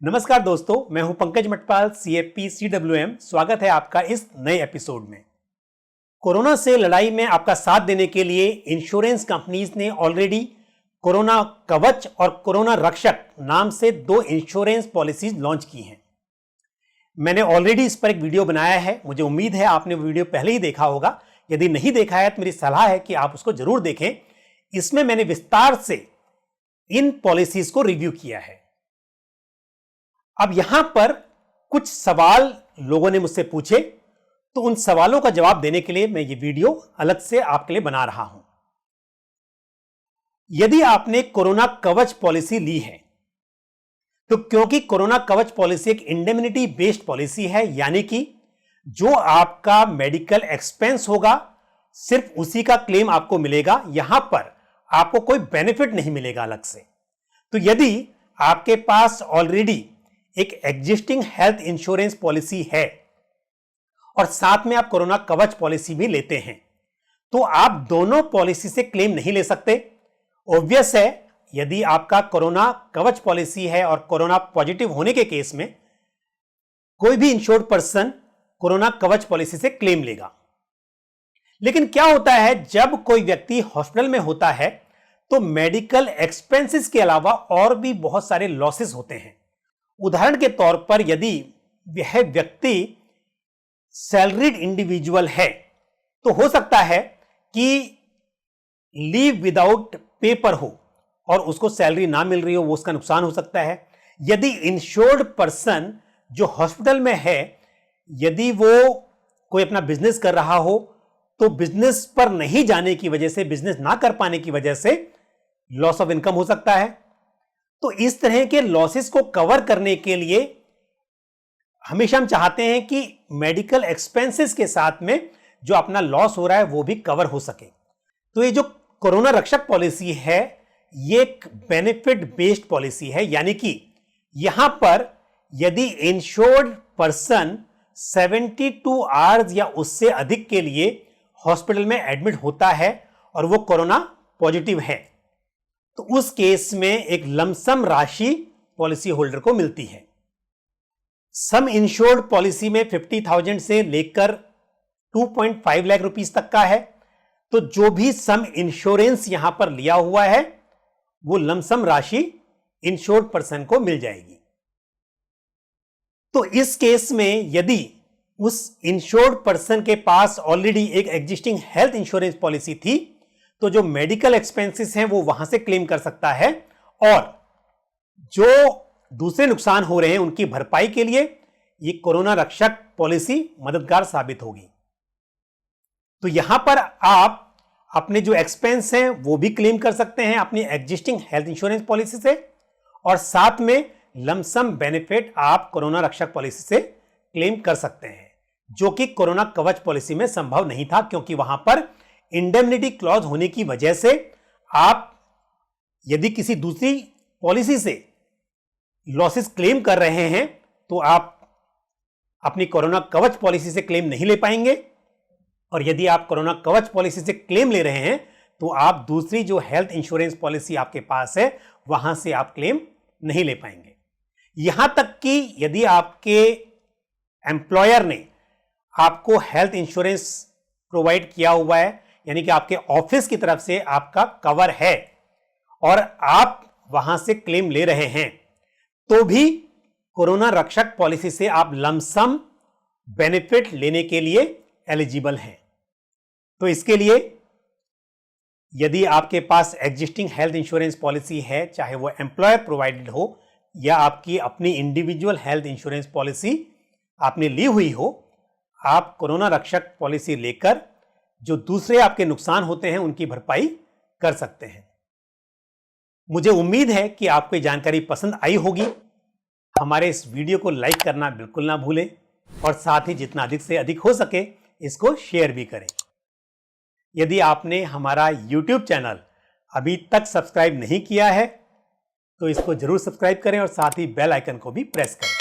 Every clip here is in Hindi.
नमस्कार दोस्तों, मैं हूं पंकज मटपाल, CFP CWM। स्वागत है आपका इस नए एपिसोड में। कोरोना से लड़ाई में आपका साथ देने के लिए इंश्योरेंस कंपनीज ने ऑलरेडी कोरोना कवच और कोरोना रक्षक नाम से दो इंश्योरेंस पॉलिसीज लॉन्च की हैं। मैंने ऑलरेडी इस पर एक वीडियो बनाया है। मुझे उम्मीद है आपने वो वीडियो पहले ही देखा होगा। यदि नहीं देखा है तो मेरी सलाह है कि आप उसको जरूर देखें। इसमें मैंने विस्तार से इन पॉलिसीज को रिव्यू किया है। अब यहां पर कुछ सवाल लोगों ने मुझसे पूछे, तो उन सवालों का जवाब देने के लिए मैं ये वीडियो अलग से आपके लिए बना रहा हूं। यदि आपने कोरोना कवच पॉलिसी ली है, तो क्योंकि कोरोना कवच पॉलिसी एक इंडेमनिटी बेस्ड पॉलिसी है, यानी कि जो आपका मेडिकल एक्सपेंस होगा सिर्फ उसी का क्लेम आपको मिलेगा। यहां पर आपको कोई बेनिफिट नहीं मिलेगा अलग से। तो यदि आपके पास ऑलरेडी एक एग्जिस्टिंग हेल्थ इंश्योरेंस पॉलिसी है और साथ में आप कोरोना कवच पॉलिसी भी लेते हैं, तो आप दोनों पॉलिसी से क्लेम नहीं ले सकते। ऑब्वियस है, यदि आपका कोरोना कवच पॉलिसी है और कोरोना पॉजिटिव होने के केस में कोई भी इंश्योर्ड पर्सन कोरोना कवच पॉलिसी से क्लेम लेगा। लेकिन क्या होता है, जब कोई व्यक्ति हॉस्पिटल में होता है तो मेडिकल एक्सपेंसेस के अलावा और भी बहुत सारे लॉसेस होते हैं। उदाहरण के तौर पर यदि वह व्यक्ति सैलरीड इंडिविजुअल है, तो हो सकता है कि लीव विदाउट पेपर हो और उसको सैलरी ना मिल रही हो, वो उसका नुकसान हो सकता है। यदि इंश्योर्ड पर्सन जो हॉस्पिटल में है, यदि वो कोई अपना बिजनेस कर रहा हो, तो बिजनेस पर नहीं जाने की वजह से, बिजनेस ना कर पाने की वजह से लॉस ऑफ इनकम हो सकता है। तो इस तरह के लॉसेस को कवर करने के लिए हमेशा हम चाहते हैं कि मेडिकल एक्सपेंसेस के साथ में जो अपना लॉस हो रहा है वो भी कवर हो सके। तो ये जो कोरोना रक्षक पॉलिसी है, ये एक बेनिफिट बेस्ड पॉलिसी है, यानी कि यहां पर यदि इंश्योर्ड पर्सन 72 आवर्स या उससे अधिक के लिए हॉस्पिटल में एडमिट होता है और वो कोरोना पॉजिटिव है, तो उस केस में एक लमसम राशि पॉलिसी होल्डर को मिलती है। सम इंश्योर्ड पॉलिसी में 50,000 से लेकर 2.5 लाख रुपीस तक का है। तो जो भी सम इंश्योरेंस यहां पर लिया हुआ है, वो लमसम राशि इंश्योर्ड पर्सन को मिल जाएगी। तो इस केस में यदि उस इंश्योर्ड पर्सन के पास ऑलरेडी एक एग्जिस्टिंग हेल्थ इंश्योरेंस पॉलिसी थी, तो जो मेडिकल एक्सपेंसेस हैं वो वहां से क्लेम कर सकता है और जो दूसरे नुकसान हो रहे हैं उनकी भरपाई के लिए ये कोरोना रक्षक पॉलिसी मददगार साबित होगी। तो यहां पर आप अपने जो एक्सपेंस हैं वो भी क्लेम कर सकते हैं अपनी एग्जिस्टिंग हेल्थ इंश्योरेंस पॉलिसी से, और साथ में लमसम बेनिफिट आप कोरोना रक्षक पॉलिसी से क्लेम कर सकते हैं, जो कि कोरोना कवच पॉलिसी में संभव नहीं था, क्योंकि वहां पर इंडेमनिटी क्लॉज होने की वजह से आप यदि किसी दूसरी पॉलिसी से लॉसेस क्लेम कर रहे हैं तो आप अपनी कोरोना कवच पॉलिसी से क्लेम नहीं ले पाएंगे, और यदि आप कोरोना कवच पॉलिसी से क्लेम ले रहे हैं तो आप दूसरी जो हेल्थ इंश्योरेंस पॉलिसी आपके पास है वहां से आप क्लेम नहीं ले पाएंगे। यहां तक कि यदि आपके एम्प्लॉयर ने आपको हेल्थ इंश्योरेंस प्रोवाइड किया हुआ है, यानी कि आपके ऑफिस की तरफ से आपका कवर है और आप वहां से क्लेम ले रहे हैं, तो भी कोरोना रक्षक पॉलिसी से आप लमसम बेनिफिट लेने के लिए एलिजिबल हैं। तो इसके लिए यदि आपके पास एग्जिस्टिंग हेल्थ इंश्योरेंस पॉलिसी है, चाहे वो एम्प्लॉयर प्रोवाइडेड हो या आपकी अपनी इंडिविजुअल हेल्थ इंश्योरेंस पॉलिसी आपने ली हुई हो, आप कोरोना रक्षक पॉलिसी लेकर जो दूसरे आपके नुकसान होते हैं उनकी भरपाई कर सकते हैं। मुझे उम्मीद है कि आपको ये जानकारी पसंद आई होगी। हमारे इस वीडियो को लाइक करना बिल्कुल ना भूलें और साथ ही जितना अधिक से अधिक हो सके इसको शेयर भी करें। यदि आपने हमारा YouTube चैनल अभी तक सब्सक्राइब नहीं किया है तो इसको जरूर सब्सक्राइब करें और साथ ही बेल आइकन को भी प्रेस करें।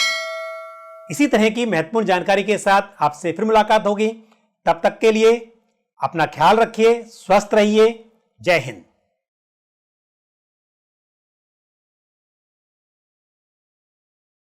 इसी तरह की महत्वपूर्ण जानकारी के साथ आपसे फिर मुलाकात होगी। तब तक के लिए अपना ख्याल रखिए, स्वस्थ रहिए। जय हिंद।